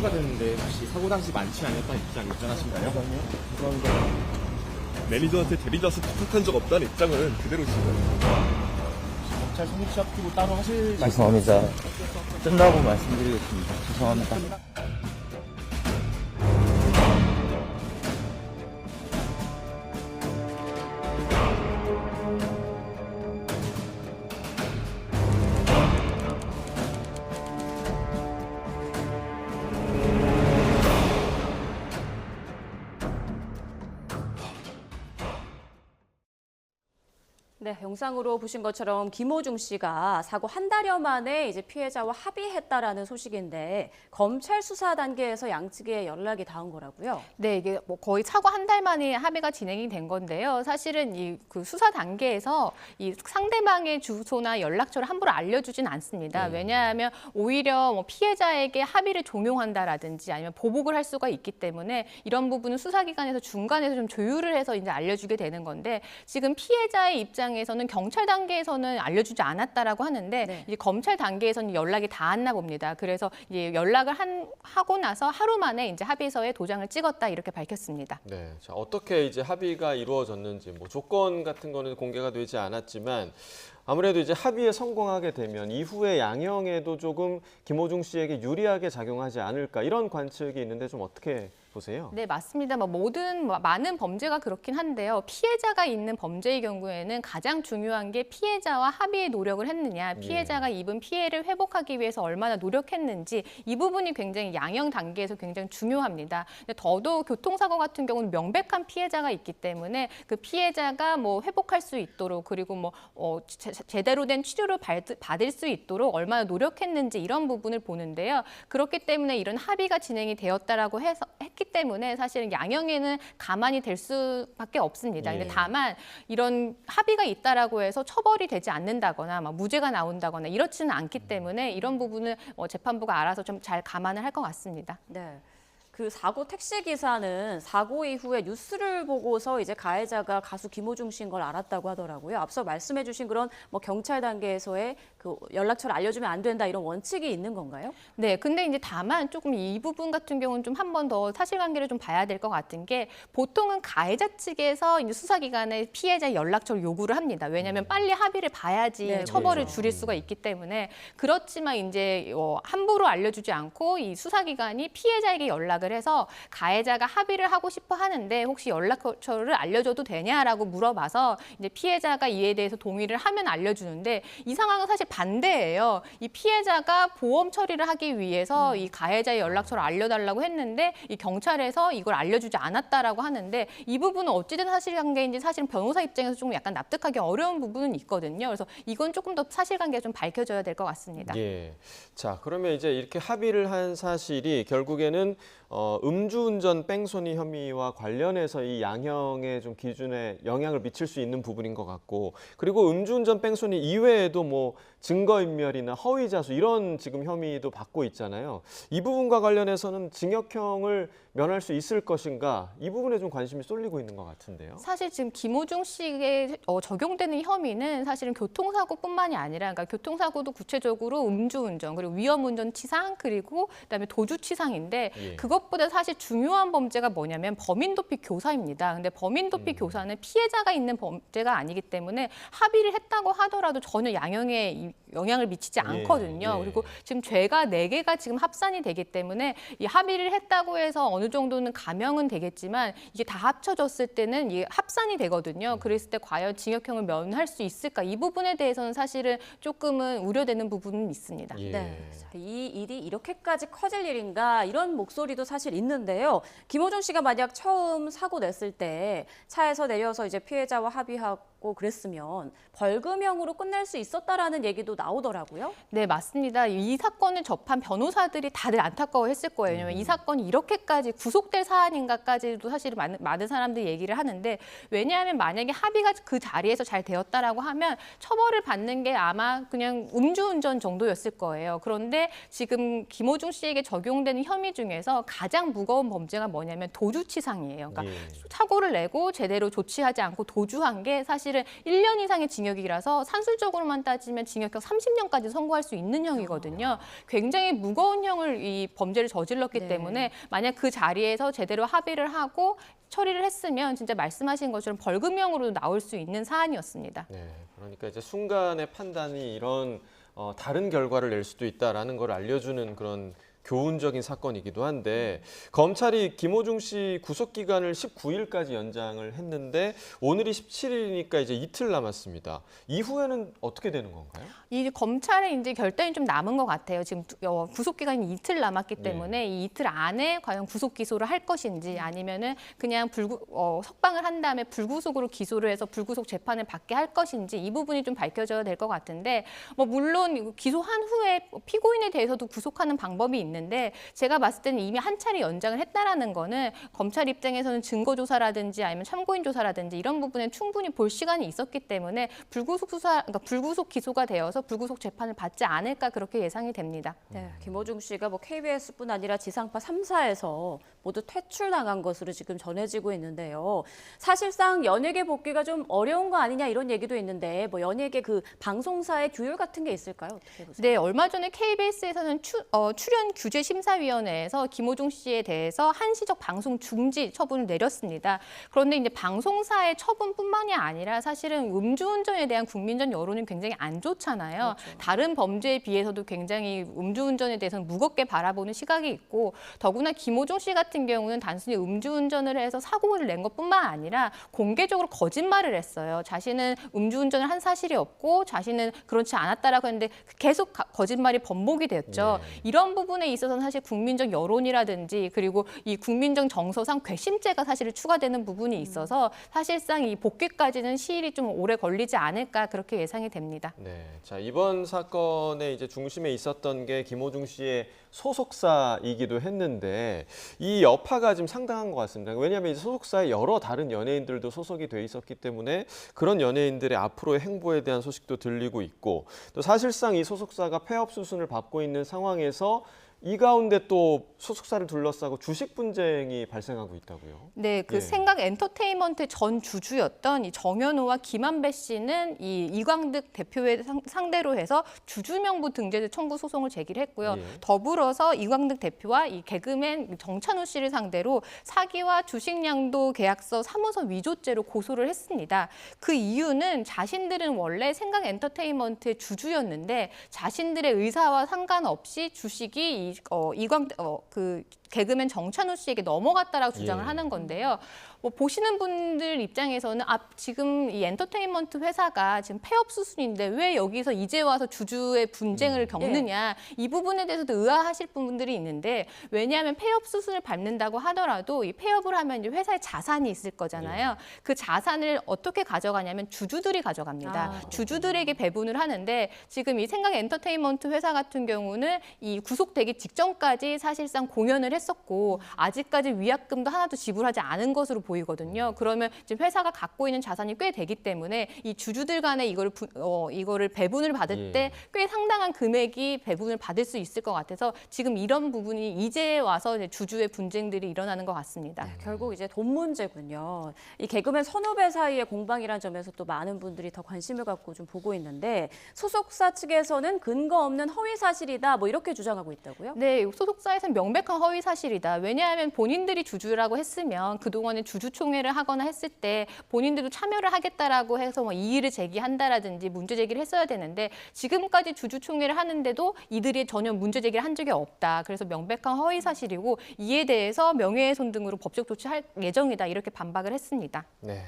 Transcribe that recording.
추가됐는데 혹시 사고 당시 많지 않았다는 입장 인정하신가요? 죄송합니다. 매니저한테 대리자서 부탁한 적 없다는 입장은 그대로신가요? 경찰 성립시합기고 따로 하실 죄송합니다. 끝나고 말씀드리겠습니다. 죄송합니다. 네, 영상으로 보신 것처럼 김호중 씨가 사고 한 달여 만에 이제 피해자와 합의했다라는 소식인데 검찰 수사 단계에서 양측에 연락이 닿은 거라고요? 네, 이게 뭐 거의 사고 한 달 만에 합의가 진행이 된 건데요. 사실은 이 그 수사 단계에서 이 상대방의 주소나 연락처를 함부로 알려주진 않습니다. 왜냐하면 오히려 뭐 피해자에게 합의를 종용한다라든지 아니면 보복을 할 수가 있기 때문에 이런 부분은 수사기관에서 중간에서 좀 조율을 해서 이제 알려주게 되는 건데 지금 피해자의 입장에서는 경찰 단계에서는 알려주지 않았다라고 하는데 네. 이제 검찰 단계에서는 연락이 닿았나 봅니다. 그래서 이제 연락을 하고 나서 하루 만에 이제 합의서에 도장을 찍었다 이렇게 밝혔습니다. 네, 자, 어떻게 이제 합의가 이루어졌는지 뭐 조건 같은 거는 공개가 되지 않았지만 아무래도 이제 합의에 성공하게 되면 이후의 양형에도 조금 김호중 씨에게 유리하게 작용하지 않을까 이런 관측이 있는데 좀 어떻게 보세요? 네, 맞습니다. 많은 범죄가 그렇긴 한데요. 피해자가 있는 범죄의 경우에는 가장 중요한 게 피해자와 합의의 노력을 했느냐, 피해자가 입은 피해를 회복하기 위해서 얼마나 노력했는지 이 부분이 굉장히 양형 단계에서 굉장히 중요합니다. 근데 더더욱 교통사고 같은 경우는 명백한 피해자가 있기 때문에 그 피해자가 뭐 회복할 수 있도록 그리고 제대로 된 치료를 받을 수 있도록 얼마나 노력했는지 이런 부분을 보는데요. 그렇기 때문에 이런 합의가 진행이 되었다라고 했기 때문에 사실은 양형에는 가만히 될 수밖에 없습니다. 근데 다만 이런 합의가 있다라고 해서 처벌이 되지 않는다거나 막 무죄가 나온다거나 이렇지는 않기 때문에 이런 부분은 재판부가 알아서 좀 잘 감안을 할 것 같습니다. 네. 그 사고 택시 기사는 사고 이후에 뉴스를 보고서 이제 가해자가 가수 김호중 씨인 걸 알았다고 하더라고요. 앞서 말씀해주신 그런 뭐 경찰 단계에서의 그 연락처를 알려주면 안 된다 이런 원칙이 있는 건가요? 네, 근데 이제 다만 조금 이 부분 같은 경우는 좀 한 번 더 사실관계를 좀 봐야 될 것 같은 게 보통은 가해자 측에서 이제 수사기관에 피해자 연락처를 요구를 합니다. 왜냐하면 빨리 합의를 봐야지 네, 처벌을 그렇죠. 줄일 수가 있기 때문에 그렇지만 이제 함부로 알려주지 않고 이 수사기관이 피해자에게 연락을 해서 가해자가 합의를 하고 싶어 하는데 혹시 연락처를 알려줘도 되냐라고 물어봐서 이제 피해자가 이에 대해서 동의를 하면 알려주는데 이 상황은 사실 반대예요. 이 피해자가 보험 처리를 하기 위해서 이 가해자의 연락처를 알려달라고 했는데 이 경찰에서 이걸 알려주지 않았다라고 하는데 이 부분은 어찌된 사실관계인지 사실은 변호사 입장에서 좀 약간 납득하기 어려운 부분은 있거든요. 그래서 이건 조금 더 사실관계가 좀 밝혀져야 될 것 같습니다. 예. 자, 그러면 이제 이렇게 합의를 한 사실이 결국에는 음주운전 뺑소니 혐의와 관련해서 이 양형의 좀 기준에 영향을 미칠 수 있는 부분인 것 같고 그리고 음주운전 뺑소니 이외에도 뭐 증거인멸이나 허위자수 이런 지금 혐의도 받고 있잖아요. 이 부분과 관련해서는 징역형을 면할 수 있을 것인가 이 부분에 좀 관심이 쏠리고 있는 것 같은데요. 사실 지금 김호중 씨에게 적용되는 혐의는 사실은 교통사고뿐만이 아니라 그러니까 교통사고도 구체적으로 음주운전 그리고 위험운전치상 그리고 그다음에 도주치상인데 그것보다 사실 중요한 범죄가 뭐냐면 범인도피 교사입니다. 근데 범인도피 교사는 피해자가 있는 범죄가 아니기 때문에 합의를 했다고 하더라도 전혀 양형에 영향을 미치지 않거든요. 그리고 지금 죄가 4개가 지금 합산이 되기 때문에 이 합의를 했다고 해서 어느 정도는 감형은 되겠지만 이게 다 합쳐졌을 때는 이게 합산이 되거든요. 그랬을 때 과연 징역형을 면할 수 있을까? 이 부분에 대해서는 사실은 조금은 우려되는 부분은 있습니다. 네. 자, 이 일이 이렇게까지 커질 일인가 이런 목소리도 사실 있는데요. 김호중 씨가 만약 처음 사고 냈을 때 차에서 내려서 이제 피해자와 합의하고 그랬으면 벌금형으로 끝낼 수 있었다라는 얘기도 나오더라고요. 네, 맞습니다. 이 사건을 접한 변호사들이 다들 안타까워했을 거예요. 왜냐하면 이 사건이 이렇게까지 구속될 사안인가까지도 사실 많은 사람들이 얘기를 하는데 왜냐하면 만약에 합의가 그 자리에서 잘 되었다라고 하면 처벌을 받는 게 아마 그냥 음주운전 정도였을 거예요. 그런데 지금 김호중 씨에게 적용되는 혐의 중에서 가장 무거운 범죄가 뭐냐면 도주치상이에요. 그러니까 사고를 내고 제대로 조치하지 않고 도주한 게 사실은 사실은 1년 이상의 징역이라서 산술적으로만 따지면 징역형 30년까지 선고할 수 있는 형이거든요. 굉장히 무거운 형을 이 범죄를 저질렀기 네. 때문에 만약 그 자리에서 제대로 합의를 하고 처리를 했으면 진짜 말씀하신 것처럼 벌금형으로 나올 수 있는 사안이었습니다. 네, 그러니까 이제 순간의 판단이 이런 다른 결과를 낼 수도 있다라는 걸 알려주는 그런 교훈적인 사건이기도 한데 검찰이 김호중 씨 구속 기간을 19일까지 연장을 했는데 오늘이 17일이니까 이제 이틀 남았습니다. 이후에는 어떻게 되는 건가요? 이 검찰의 이제 결단이 좀 남은 것 같아요. 지금 구속 기간이 이틀 남았기 때문에 이 이틀 안에 과연 구속 기소를 할 것인지 아니면은 그냥 석방을 한 다음에 불구속으로 기소를 해서 불구속 재판을 받게 할 것인지 이 부분이 좀 밝혀져야 될 것 같은데 뭐 물론 기소한 후에 피고인에 대해서도 구속하는 방법이 있는데 제가 봤을 때는 이미 한 차례 연장을 했다라는 거는 검찰 입장에서는 증거 조사라든지 아니면 참고인 조사라든지 이런 부분에 충분히 볼 시간이 있었기 때문에 그러니까 불구속 기소가 되어서 불구속 재판을 받지 않을까 그렇게 예상이 됩니다. 네, 김호중 씨가 뭐 KBS뿐 아니라 지상파 3사에서 모두 퇴출당한 것으로 지금 전해지고 있는데요. 사실상 연예계 복귀가 좀 어려운 거 아니냐 이런 얘기도 있는데 뭐 연예계 그 방송사의 규율 같은 게 있을까요? 어떻게 보세요? 네, 얼마 전에 KBS에서는 출연 규제 심사위원회에서 김호중 씨에 대해서 한시적 방송 중지 처분을 내렸습니다. 그런데 이제 방송사의 처분뿐만이 아니라 사실은 음주운전에 대한 국민적 여론은 굉장히 안 좋잖아요. 그렇죠. 다른 범죄에 비해서도 굉장히 음주운전에 대해서는 무겁게 바라보는 시각이 있고 더구나 김호중 씨 같은 경우는 단순히 음주운전을 해서 사고를 낸 것뿐만 아니라 공개적으로 거짓말을 했어요. 자신은 음주운전을 한 사실이 없고 자신은 그렇지 않았다라고 했는데 계속 거짓말이 번복이 됐죠. 이런 부분에 있어서는 사실 국민적 여론이라든지 그리고 이 국민적 정서상 괘씸죄가 사실 추가되는 부분이 있어서 사실상 이 복귀까지는 시일이 좀 오래 걸리지 않을까 그렇게 예상이 됩니다. 네, 자 이번 사건의 이제 중심에 있었던 게 김호중 씨의 소속사이기도 했는데 이 여파가 좀 상당한 것 같습니다. 왜냐하면 이제 소속사에 여러 다른 연예인들도 소속이 돼 있었기 때문에 그런 연예인들의 앞으로의 행보에 대한 소식도 들리고 있고 또 사실상 이 소속사가 폐업 수순을 밟고 있는 상황에서 이 가운데 또 소속사를 둘러싸고 주식 분쟁이 발생하고 있다고요? 네, 그 예. 생각 엔터테인먼트 전 주주였던 이 정현호와 김한배 씨는 이 이광득 대표에 상대로 해서 주주명부 등재 청구 소송을 제기를 했고요. 예. 더불어서 이광득 대표와 이 개그맨 정찬우 씨를 상대로 사기와 주식 양도 계약서 사무소 위조죄로 고소를 했습니다. 그 이유는 자신들은 원래 생각 엔터테인먼트의 주주였는데 자신들의 의사와 상관없이 주식이 그 개그맨 정찬우 씨에게 넘어갔다라고 주장을 하는 건데요. 뭐 보시는 분들 입장에서는 지금 이 엔터테인먼트 회사가 지금 폐업 수순인데 왜 여기서 이제 와서 주주의 분쟁을 겪느냐 이 부분에 대해서도 의아하실 분들이 있는데 왜냐하면 폐업 수순을 밟는다고 하더라도 이 폐업을 하면 이제 회사에 자산이 있을 거잖아요. 그 자산을 어떻게 가져가냐면 주주들이 가져갑니다. 주주들에게 배분을 하는데 지금 이 생각 엔터테인먼트 회사 같은 경우는 이 구속되기 직전까지 사실상 공연을 했었고 아직까지 위약금도 하나도 지불하지 않은 것으로 보이거든요. 그러면 지금 회사가 갖고 있는 자산이 꽤 되기 때문에 이 주주들 간에 이거를 배분을 받을 때 꽤 상당한 금액이 배분을 받을 수 있을 것 같아서 지금 이런 부분이 이제 와서 이제 주주의 분쟁들이 일어나는 것 같습니다. 네, 결국 이제 돈 문제군요. 이 개그맨 선후배 사이의 공방이라는 점에서 또 많은 분들이 더 관심을 갖고 좀 보고 있는데 소속사 측에서는 근거 없는 허위 사실이다 뭐 이렇게 주장하고 있다고요? 네, 소속사에서는 명백한 허위 사실이다. 왜냐하면 본인들이 주주라고 했으면 그동안에 주주총회를 하거나 했을 때 본인들도 참여를 하겠다라고 해서 뭐 이의를 제기한다라든지 문제 제기를 했어야 되는데 지금까지 주주총회를 하는데도 이들이 전혀 문제 제기를 한 적이 없다. 그래서 명백한 허위 사실이고 이에 대해서 명예훼손 등으로 법적 조치할 예정이다. 이렇게 반박을 했습니다. 네.